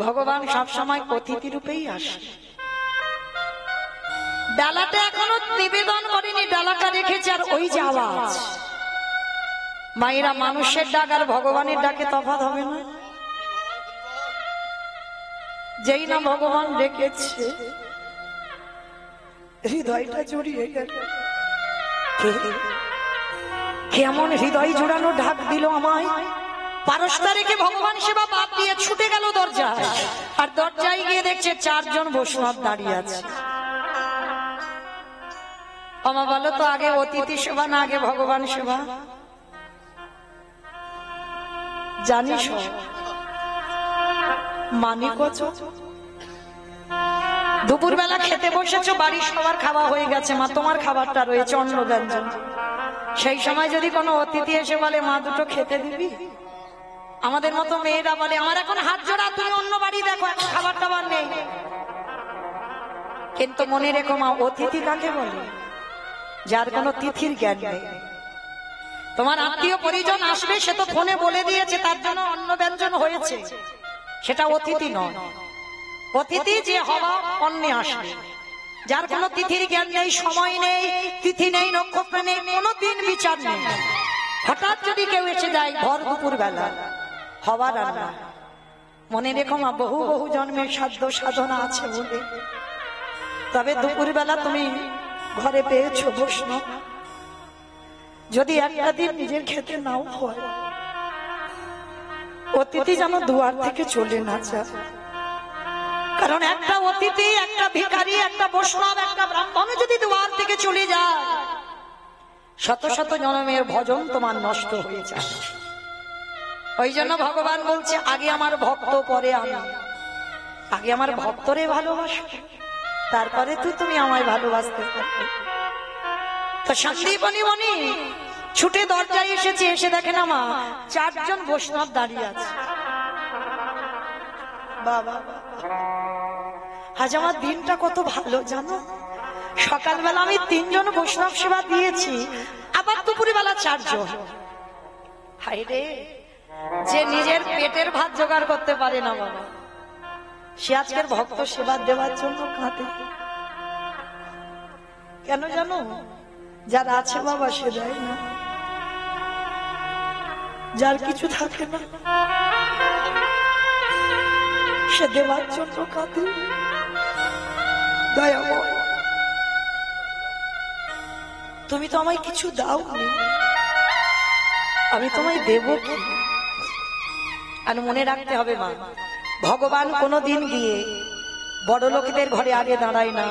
ভগবান সব সময় অতিথি রূপেই আসে। ডালাটা এখনো নিবেদন করেনি, ডালাটা রেখেছে, আর ওই যে আওয়াজ। মায়েরা, মানুষের ডাক আর ভগবানের ডাকে তফাৎ হবে না? যেই না ভগবান ডেকেছে, হৃদয়টা জড়িয়ে গেল। কেমন হৃদয় জোড়ানো ডাক দিল আমায়। পারস্তা রেখে ভগবান সেবা বাদ দিয়ে ছুটে গেল দরজায়, আর দরজায় গিয়ে দেখছে 4 জন বৈষ্ণব দাঁড়িয়ে আছে। আমা বলো তো, আগে অতিথি সেবা না আগে ভগবান সেবা? জানিস মানি কত? দুপুর বেলা খেতে বসেছো, বাড়ির সবার খাওয়া হয়ে গেছে, মা তোমার খাবারটা রয়েছে অন্ন ব্যঞ্জন। সেই সময় যদি কোনো অতিথি এসে বলে মা দুটো খেতে দিবি, আমাদের মতো মেয়েরা বলে আমার এখন হাত জোড়া, তুমি অন্য বাড়ি দেখো, এখন খাবার টাবার নেই। কিন্তু মনে রেখো মা, অতিথি কাকে বলে? যার কোনো তিথির জ্ঞান নেই। তোমার আত্মীয় পরিজন আসবে, সে তো ফোনে বলে দিয়েছে তার জন্য অন্ন ব্যঞ্জন হয়েছে, সেটা অতিথি নয়। অতিথি যে হওয়া অন্নে আসবে, যার কোনো তিথির জ্ঞান নেই, সময় নেই, তিথি নেই, নক্ষত্র নেই, কোনো দিন বিচার নেই। হঠাৎ যদি কেউ এসে যায় ভর দুপুর বেলা, হওয়ার রান্না। মনে রেখো মা, বহু বহু জন্মের সাধ্য সাধনা আছে বলে তবে দুপুর বেলা তুমি ঘরে পেয়েছো বৈষ্ণব। যদি একটা দিন নিজের খেতে নাও হয়, অতিথি যেন দুয়ার থেকে চলে না যায়। কারণ একটা অতিথি, একটা ভিখারি, একটা বৈষ্ণব, একটা ব্রাহ্মণ যদি দুয়ার থেকে চলে যায়, শত শত জন্মের ভজন তোমার নষ্ট হয়ে যায়। ওই জন্য ভগবান বলছে, আগে আমার ভক্ত, পরে আমি। আগে আমার ভক্তরে ভালোবাসো, তারপরে তুমি আমায় ভালোবাসতে পারবে। তো সন্দীপনী মনি ছুটে দরজায় এসেছে, এসে দেখে না মা 4 জন বৈষ্ণব দাঁড়িয়ে আছে। বাবা, আজ আমার দিনটা কত ভালো জানো। সকালবেলা আমি 3 জন বৈষ্ণব সেবা দিয়েছি, আবার দুপুরে বেলা 4 জন। হায় রে, যে নিজের পেটের ভাত জোগাড় করতে পারে না বাবা, সে আজকের ভক্ত সেবা দেওয়ার জন্য কাঁদে। কেন জানো? যার আছে বাবা সে দেয় না, যার কিছু থাকে না সে দেওয়ার জন্য কাঁদে। দয়াময়, তুমি তো আমায় কিছু দাওনি, আমি তোমায় দেব কি? আর মনে রাখতে হবে মা, ভগবান কোনদিন গিয়ে বড় লোকদের ঘরে আগে দাঁড়ায় না,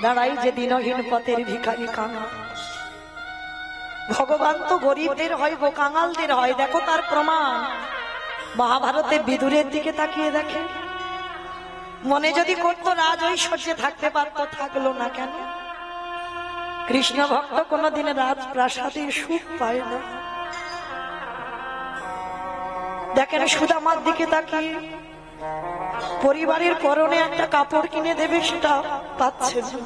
দাঁড়াই যে দিনহীন পথের ভিখারি কাঙা। ভগবান তো গরিবদের হয়, কাঙালদের হয়। দেখো তার প্রমাণ মহাভারতে বিদুরের দিকে তাকিয়ে দেখে। মনে যদি করতো রাজ ঐশ্বর্যে থাকতে পারতো, থাকলো না কেন? কৃষ্ণ ভক্ত কোনদিন রাজপ্রাসাদে সুখ পায় না। দেখেন সুদামার দিকে তাকিয়ে, পরিবারের পরনে একটা কাপড় কিনে দেবে সেটা পাচ্ছে না,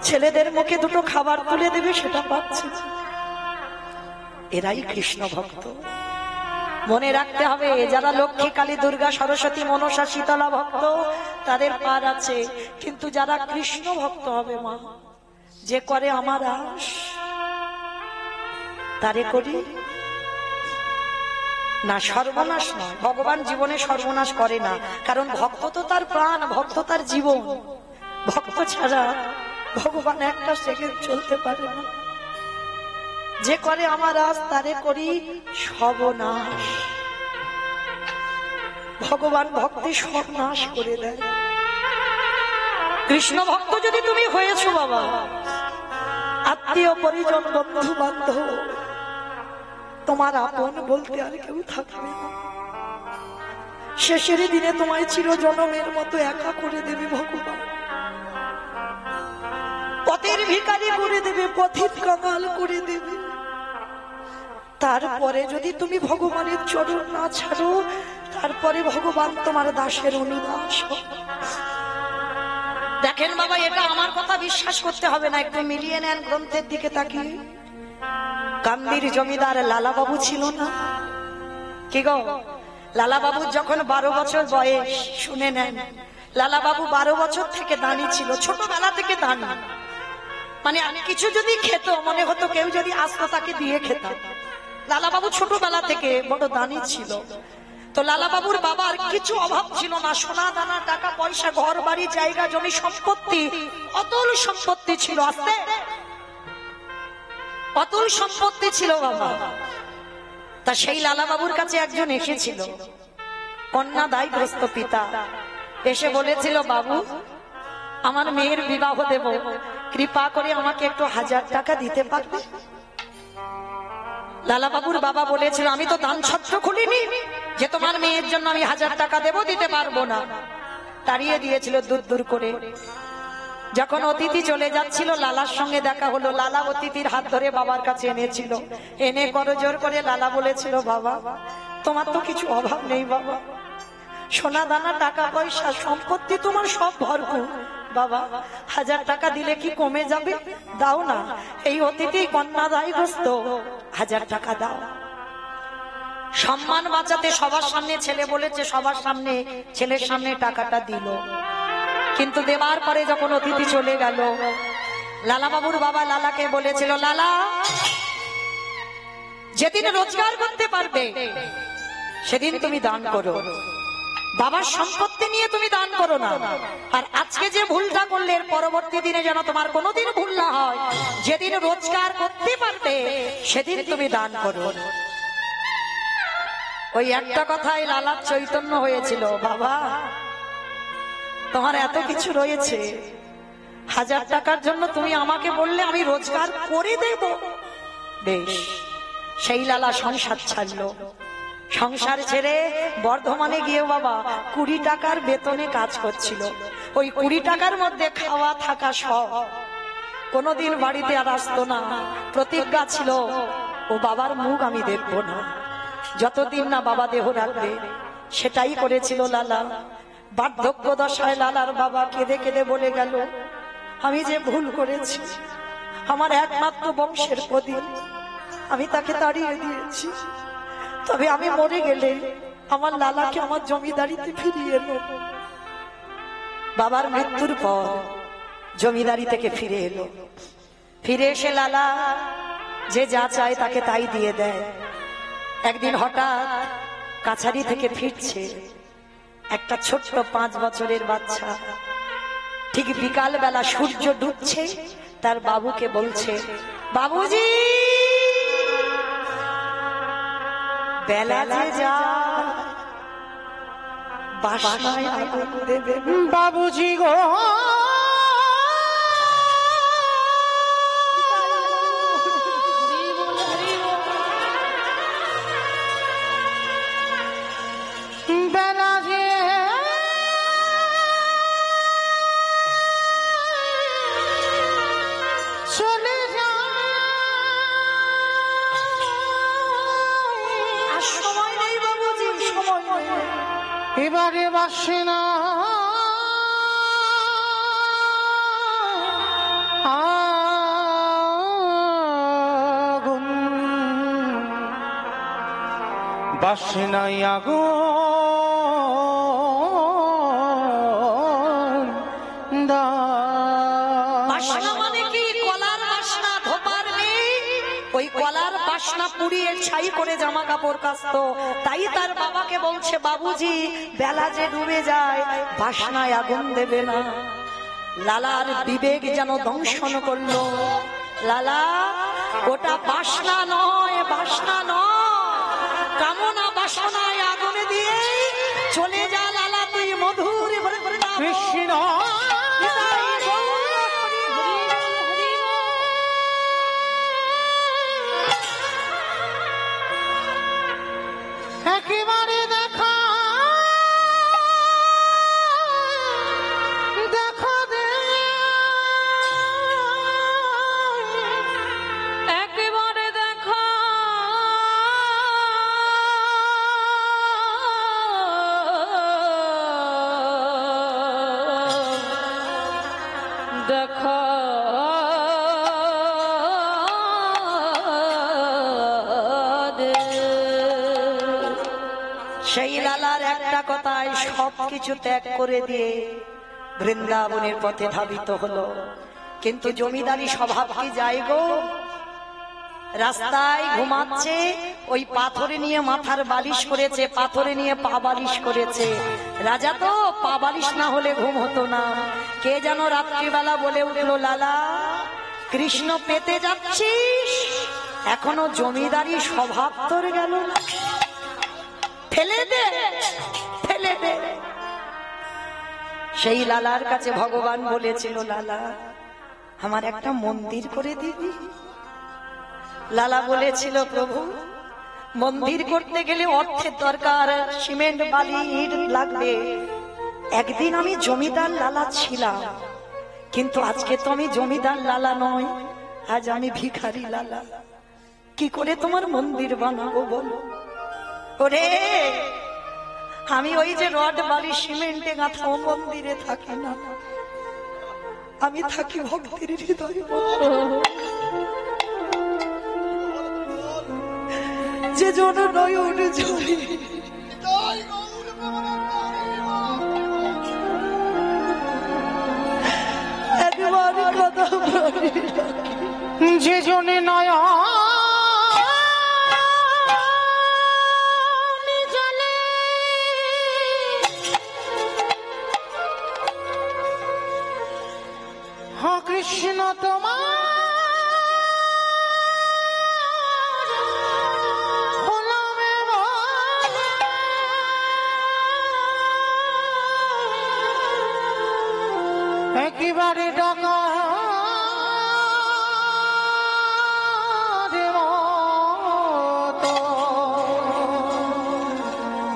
ছেলেদের মুখে দুটো খাবার তুলে দেবে সেটা পাচ্ছে না। এরাই কৃষ্ণ ভক্ত। মনে রাখতে হবে, যারা লক্ষ্মী, কালী, দুর্গা, সরস্বতী, মনসা, শীতলা ভক্ত তাদের পার আছে, কিন্তু যারা কৃষ্ণ ভক্ত হবে মা, যে করে আমার আশ তারে করি না, সর্বনাশ নয়। ভগবান জীবনে সর্বনাশ করে না, কারণ ভক্ত তো তার প্রাণ, ভক্ত তার জীবন। ভক্ত ছাড়া ভগবান একটা সেকেন্ড চলতে পারে না। যে করে আমার আজ তারে করি সর্বনাশ। ভগবান ভক্তি সর্বনাশ করে দেয়। কৃষ্ণ ভক্ত যদি তুমি হয়েছো বাবা, আত্মীয় পরিজন, বন্ধু বান্ধব তোমার আপন বলতে আর কেউ থাকবে না। শেষের দিনে তোমায় চিরজনমের মতো একা করে দেবে ভগবান। পথের ভিখারি করে দেবে, পথিক কাঙাল করে দেবে। তারপরে যদি তুমি ভগবানের চরণ না ছাড়ো, তারপরে ভগবান তোমার দাসের অনুদাস। দেখেন বাবা, এটা আমার কথা বিশ্বাস করতে হবে না, একটু মিলিয়ে নেন গ্রন্থের দিকে তাকিয়ে। কান্দির জমিদার লালা বাবু ছিল না কি গো? লালা বাবুর যখন 12 বছর বয়স, শুনে নেন, লালা বাবু 12 বছর থেকে দানি ছিল, ছোটবেলা থেকে দানি, মানে কিছু যদি খেত মনে হতো কেউ যদি আসতো তাকে দিয়ে খেতাম। লালা বাবু ছোটবেলা থেকে বড় দানি ছিল। তো লালা বাবুর বাবার কিছু অভাব ছিল না, সোনা দানা টাকা পয়সা ঘর বাড়ি জায়গা জমি সম্পত্তি, অতুল সম্পত্তি ছিল, আস্তে অতুল সম্পত্তি ছিল বাবা। তা সেই লালা বাবুর কাছে একজন এসেছিল, কন্যা দায়গ্রস্ত পিতা, এসে বলেছিল, বাবু আমার মেয়ের বিবাহ দেব, কৃপা করে আমাকে একটু 1000 টাকা দিতে পারবে? লালা বাবুর বাবা বলেছিল, আমি তো দান ছত্র খুলিনি যে তোমার মেয়ের জন্য আমি 1000 টাকা দেব, দিতে পারবো না। তাড়িয়ে দিয়েছিল দূর দূর করে। যখন অতিথি চলে যাচ্ছিল, লালার সঙ্গে দেখা হলো। লালা অতিথির হাত ধরে বাবার কাছে এনেছিল, এনে করজোর করে লালা বলেছিল, বাবা তোমার তো কিছু অভাব নেই বাবা, সোনা দানা টাকা পয়সা সম্পত্তি তোমার সব ভরপুর, বাবা 1000 টাকা দিলে কি কমে যাবে? দাও না, এই অতিথি কন্যা দায়গ্রস্ত, 1000 টাকা দাও। সম্মান বাঁচাতে সবার সামনে ছেলে বলেছে, সবার সামনে ছেলের সামনে টাকাটা দিল। কিন্তু দেবার পরে যখন অতিথি চলে গেল, লালা বাবুর বাবা লালাকে বলেছিল, লালা যেদিন রোজগার করতে পারবে সেদিন তুমি দান করো, বাবার সম্পত্তি নিয়ে তুমি দান করো না। আর আজকে যে ভুলটা করলে এর পরবর্তী দিনে যেন তোমার কোনোদিন ভুল না হয়, যেদিন রোজগার করতে পারবে সেদিন তুমি দান করো। ওই একটা কথাই লালার চৈতন্য হয়েছিল, বাবা তোমার এত কিছু রয়েছে, 1000 টাকার জন্য তুমি আমাকে বললে আমি রোজগার করে দেব। বেশ, সেই লালা সংসার ছাড়লো। সংসার ছেড়ে বর্ধমানে গিয়ে বাবা 20 টাকার বেতনে কাজ করছিল। ওই 20 টাকার মধ্যে খাওয়া থাকা সব। কোনোদিন বাড়িতে আর আসতো না, প্রতিজ্ঞা ছিল ও বাবার মুখ আমি দেখবো না, যতদিন না বাবা দেহ রাখবে। সেটাই করেছিল লালা। বার্ধক্য দশায় লালার বাবা কেঁদে কেঁদে বলে গেল, আমি যে ভুল করেছি, আমার একমাত্র বংশের প্রদীপ আমি তাকে তাড়িয়ে দিয়েছি। তবে আমি মরে গেলে আমার লালাকে আমার জমিদারিতে ফিরিয়ে নেব। বাবার মৃত্যুর পর জমিদারি থেকে ফিরে এলো। ফিরে এসে লালা যে যা চায় তাকে তাই দিয়ে দেয়। একদিন হঠাৎ কাছারি থেকে ফিরছে একটা ছোট্ট 5 বছরের বাচ্চা। ঠিক বিকাল বেলা সূর্য ডুবছে, তার বাবুকে বলছে, বাবুজি বেলা যে যা বাসনায় আগুন দেবে, বাবুজি গো বেলা যে চলে যায়, আর সময় নেই বাবুজি, সময় নেই। এবারে বাসে না আগুন, বাসে নাই আগুন, বাসনা মানে কি? কলার বাসনা, ধোপার নেই। ওই কলার বাসনা পুড়িয়ে ছাই করে জামা কাপড় কাচতো। তাই তার বাবাকে বলছে, বাবুজি বেলা যে ডুবে যায় বাসনায় আগুন দেবে না। লালার বিবেক যেন দংশন করলো। লালা ওটা বাসনা নয়, বাসনা নয়, কামনা বাসনায় আগুনে দিয়ে চলে যা লালা, তুই মধুর কৃষ্ণ একেবারে দেখা দেখা দে, একেবারে দেখা সেই লালার একটা কথায় সবকিছু ত্যাগ করে দিয়ে বৃন্দাবনের পথে ধাবিত হলো। কিন্তু জমিদারি স্বভাব কি যায় গো? রাস্তায় ঘুমাচ্ছে, ওই পাথরে নিয়ে মাথার বালিশ করেছে, পাথরে নিয়ে পা বালিশ করেছে। রাজা তো পা বালিশ না হলে ঘুম হতো না। কে যেন রাত্রিবেলা বলে উঠলো, লালা কৃষ্ণ পেতে যাচ্ছিস, এখনো জমিদারি স্বভাব তোর গেল না, ফেলে দে, ফেলে দে। সেই লালার কাছে ভগবান বলেছিল, লালা আমার একটা মন্দির করে দিবি? লালা বলেছিল, প্রভু মন্দির করতে গেলে অর্থের দরকার, সিমেন্ট বালি ইট লাগবে। একদিন আমি জমিদার লালা ছিলাম, কিন্তু আজকে তো আমি জমিদার লালা নয়, আজ আমি ভিখারি লালা। কি করে তোমার মন্দির বানাবো বলো? ওরে আমি ওই যে রড বালি সিমেন্টে গাঁথা ও মন্দিরে থাকি না, আমি থাকি ভক্তির হৃদয়। যে জন নয়ন ঝরে একবার কথা বলে, যে জনে নয়া কৃষ্ণ তোমার একেবারে ডাকা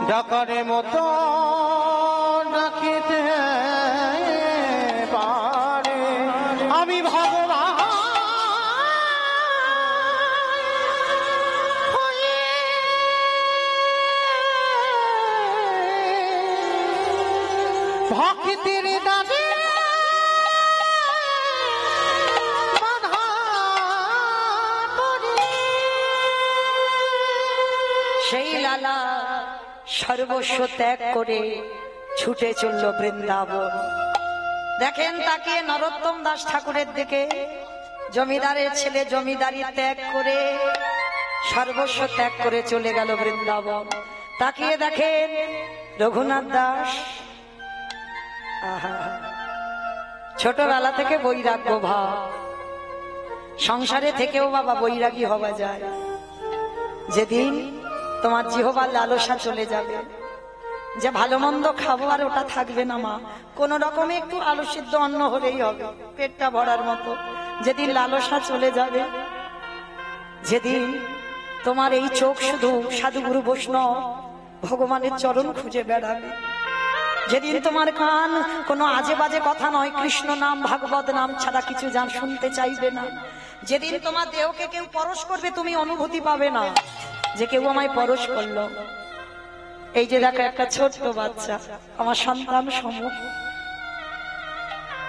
ডাকারে মতো ডাকিতে পারে আমি ভগবান হয়ে ভক্তির দাবি সেই লালা সর্বস্ব ত্যাগ করে ছুটে চলল বৃন্দাবন। দেখেন তাকিয়ে নরোত্তম দাস ঠাকুরের দিকে, জমিদারের ছেলে জমিদারি ত্যাগ করে সর্বস্ব ত্যাগ করে চলে গেল বৃন্দাবন। তাকিয়ে দেখেন রঘুনাথ দাস, আহা ছোটবেলা থেকে বৈরাগ্য ভাব, সংসারে থেকেও বাবা বৈরাগী হওয়া যায়। যেদিন তোমার জিহ্বার লালসা চলে যাবে, যে ভালো মন্দ খাবো আর ওটা থাকবে না মা, কোন রকমে একটু আলু সিদ্ধ অন্ন হলেই হবে পেটটা ভরার মতো, যেদিন লালসা চলে যাবে, যেদিন তোমার এই চোখ শুধু সাধুগুরু বৈষ্ণব ভগবানের চরণ খুঁজে বেড়াবে, যেদিন তোমার কান কোনো আজে বাজে কথা নয়, কৃষ্ণ নাম ভাগবত নাম ছাড়া কিছু জান শুনতে চাইবে না, যেদিন তোমার দেহকে কেউ পরশ করবে তুমি অনুভূতি পাবে না যে কেউ আমায় পরশ করলো। এই যে দেখো একটা ছোট্ট বাচ্চা, আমার সন্তান সম,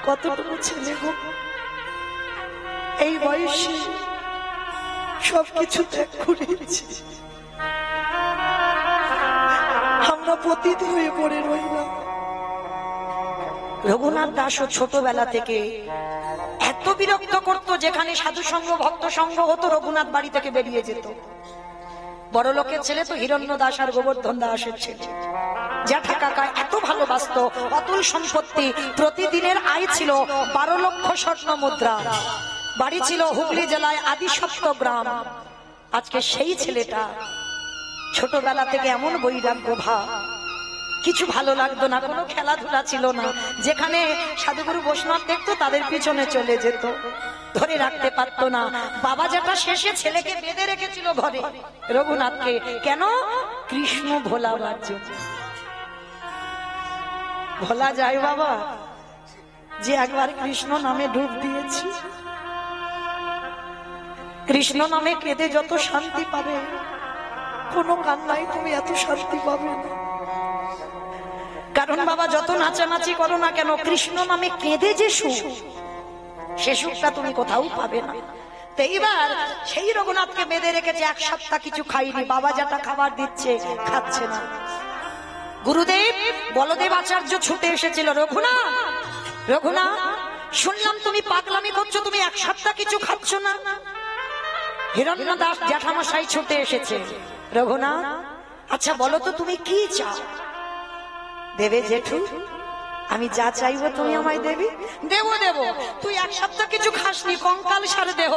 কতটুকু ছেলে গো, এই বয়সে সবকিছু ত্যাগ করেছি, আমরা পতিত হয়ে পড়ে রইলাম। রঘুনাথ দাসও ছোটবেলা থেকে এত বিরক্ত করতো, যেখানে সাধু সঙ্গ ভক্ত সঙ্গ হতো রঘুনাথ বাড়ি থেকে বেরিয়ে যেত। বড় লোকের ছেলে তো হিরণ্য দাস আর গোবর্ধন দাসের ছেলে, জ্যাঠা কাকা এত ভালোবাসতো, অতুল সম্পত্তি, প্রতিদিনের আয় ছিল 12 লক্ষ স্বর্ণ মুদ্রা, বাড়ি ছিল হুগলি জেলায় আদিসপ্ত গ্রাম। আজকে সেই ছেলেটা ছোটবেলা থেকে এমন বৈরাগ্য ভাব, কিছু ভালো লাগতো না, কোনো খেলাধুলা ছিল না, যেখানে সাধুগুরু বৈষ্ণব দেখতো তাদের পিছনে চলে যেত, ধরে রাখতে পারতো না। বাবা যেটা শেষে ছেলেকে বেঁধে রেখেছিল ঘরে রঘুনাথকে, কেন? কৃষ্ণ ভোলাবার জন্য। ভোলা যায় বাবা যে একবার কৃষ্ণ নামে ডুব দিয়েছি, কৃষ্ণ নামে কেঁদে যত শান্তি পাবে কোনো কান্নায় তুমি এত শান্তি পাবে না। কারণ বাবা যত নাচানাচি করো না কেন, কৃষ্ণ নামে কেঁদে যে সুখ, সে সুখটা তুমি কোথাও পাবে না। তো এইবার সেই রঘুনাথকে বেঁধে রেখেছে, 1 সপ্তাহ কিছু খাইনি, বাবা যেটা খাবার দিচ্ছে খাচ্ছে না। গুরুদেব বলদেব আচার্য ছুটে এসেছিল, রঘুনাথ রঘুনাথ শুনলাম তুমি পাগলামি করছো, তুমি এক সপ্তাহ কিছু খাচ্ছ না। হিরণ্যদাস জ্যাঠামশাই ছুটে এসেছে, রঘুনাথ আচ্ছা বলো তো তুমি কি চাও? দেবে জেঠু, আমি যা চাইবো তুমি আমায় দেবে? দেবো দেবো। তুই এক সপ্তাহ কিছু খাসনি, কঙ্কাল সার দেহ।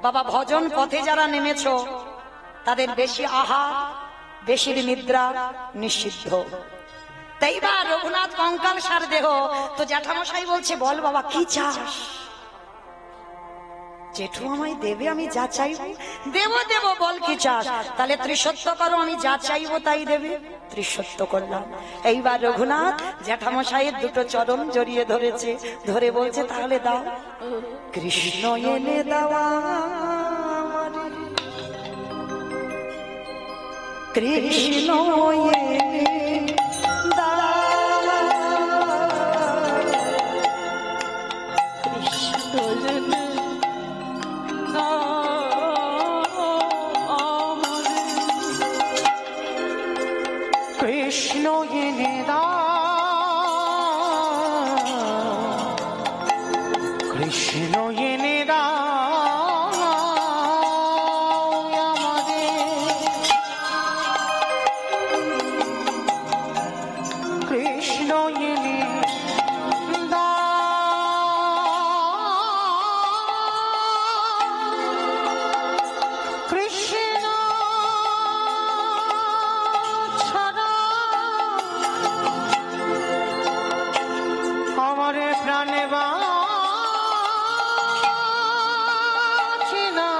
বাবা ভজন পথে যারা নেমেছো তাদের বেশি আহার বেশি নিদ্রা নিষিদ্ধ। তাই বা রঘুনাথ কঙ্কাল সার দেহ। তো জ্যাঠামশাই বলছে বল বাবা কি চাস? জেঠু আমায় দেবে, আমি যা চাইবো? দেবো দেবো, বল কি চাস? তাহলে ত্রিসত্য করো, আমি যা চাইবো তাই দেবে। ত্রিসত্য করলাম। এইবার রঘুনাথ জ্যাঠামশাইয়ের দুটো চরণ জড়িয়ে ধরেছে, ধরে বলছে তাহলে দাও। কৃষ্ণ এনে দেওয়া কৃষ্ণ এনে দাও, কৃষ্ণ এনে কৃষ্ণ এনে দাও, কৃষ্ণ এনে দাও আমাদের, কৃষ্ণ এনে দাও। কৃষ্ণ ছাড়া আমার প্রাণে বাঁচে না,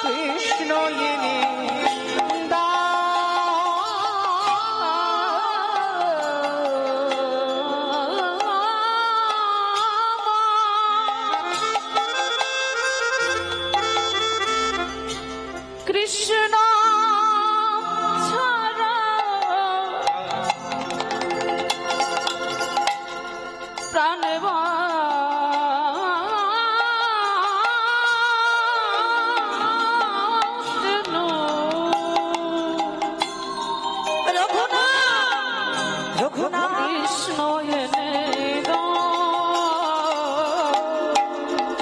কৃষ্ণ এনে কৃষ্ণ ছাড়া প্রাণ কৃষ্ণ এনে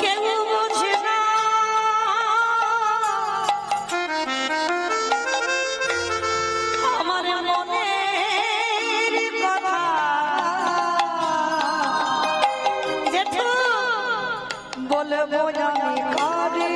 কেউ বোঝে না আমার মনের কথা। জেঠু বলবো আমি কারে